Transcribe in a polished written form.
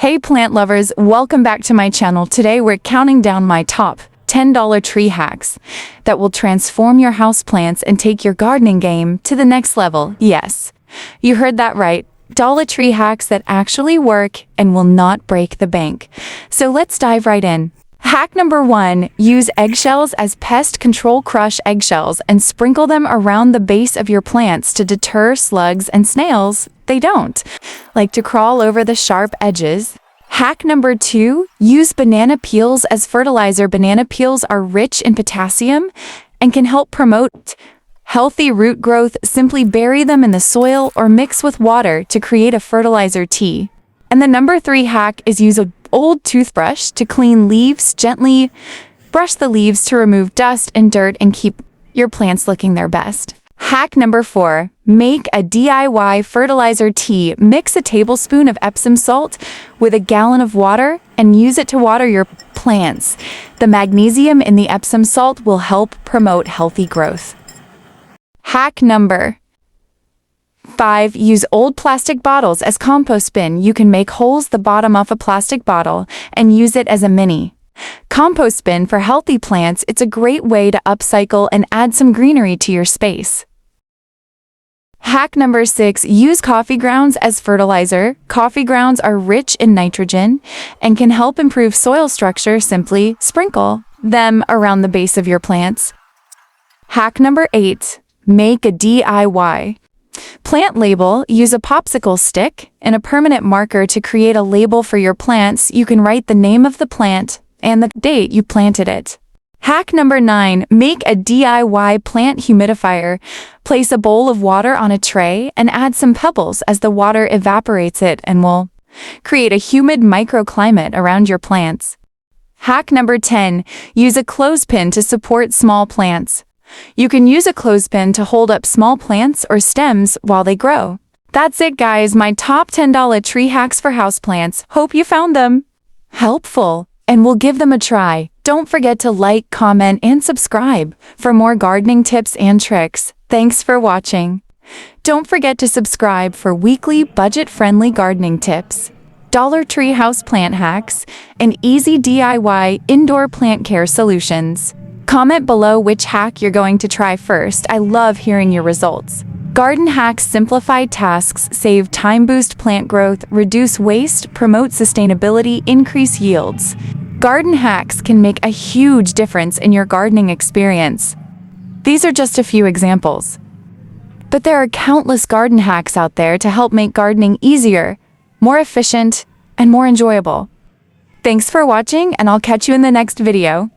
Hey plant lovers, welcome back to my channel. Today we're counting down my top $10 tree hacks that will transform your houseplants and take your gardening game to the next level. Yes, you heard that right. Dollar tree hacks that actually work and will not break the bank. So let's dive right in. Hack number 1, use eggshells as pest control. Crush eggshells and sprinkle them around the base of your plants to deter slugs and snails. They don't like to crawl over the sharp edges. Hack number 2, use banana peels as fertilizer. Banana peels are rich in potassium and can help promote healthy root growth. Simply bury them in the soil or mix with water to create a fertilizer tea. And the number 3 hack is use an old toothbrush to clean leaves. Gently brush the leaves to remove dust and dirt and keep your plants looking their best. Hack number 4, make a DIY fertilizer tea. Mix a tablespoon of Epsom salt with a gallon of water and use it to water your plants. The magnesium in the Epsom salt will help promote healthy growth. Hack number 5, use old plastic bottles as compost bin. You can make holes the bottom of a plastic bottle and use it as a mini compost bin for healthy plants. It's a great way to upcycle and add some greenery to your space. Hack number 6, use coffee grounds as fertilizer. Coffee grounds are rich in nitrogen and can help improve soil structure. Simply sprinkle them around the base of your plants. Hack number 8, make a DIY plant label. Use a popsicle stick and a permanent marker to create a label for your plants. You can write the name of the plant and the date you planted it. Hack number 9, make a DIY plant humidifier. Place a bowl of water on a tray and add some pebbles as the water evaporates it and will create a humid microclimate around your plants. Hack number 10, use a clothespin to support small plants. You can use a clothespin to hold up small plants or stems while they grow. That's it guys, my top $10 tree hacks for houseplants. Hope you found them helpful and will give them a try. Don't forget to like, comment, and subscribe for more gardening tips and tricks. Thanks for watching. Don't forget to subscribe for weekly budget-friendly gardening tips, Dollar Tree houseplant hacks, and easy DIY indoor plant care solutions. Comment below which hack you're going to try first. I love hearing your results. Garden hacks simplify tasks, save time, boost plant growth, reduce waste, promote sustainability, increase yields. Garden hacks can make a huge difference in your gardening experience. These are just a few examples. But there are countless garden hacks out there to help make gardening easier, more efficient, and more enjoyable. Thanks for watching, and I'll catch you in the next video.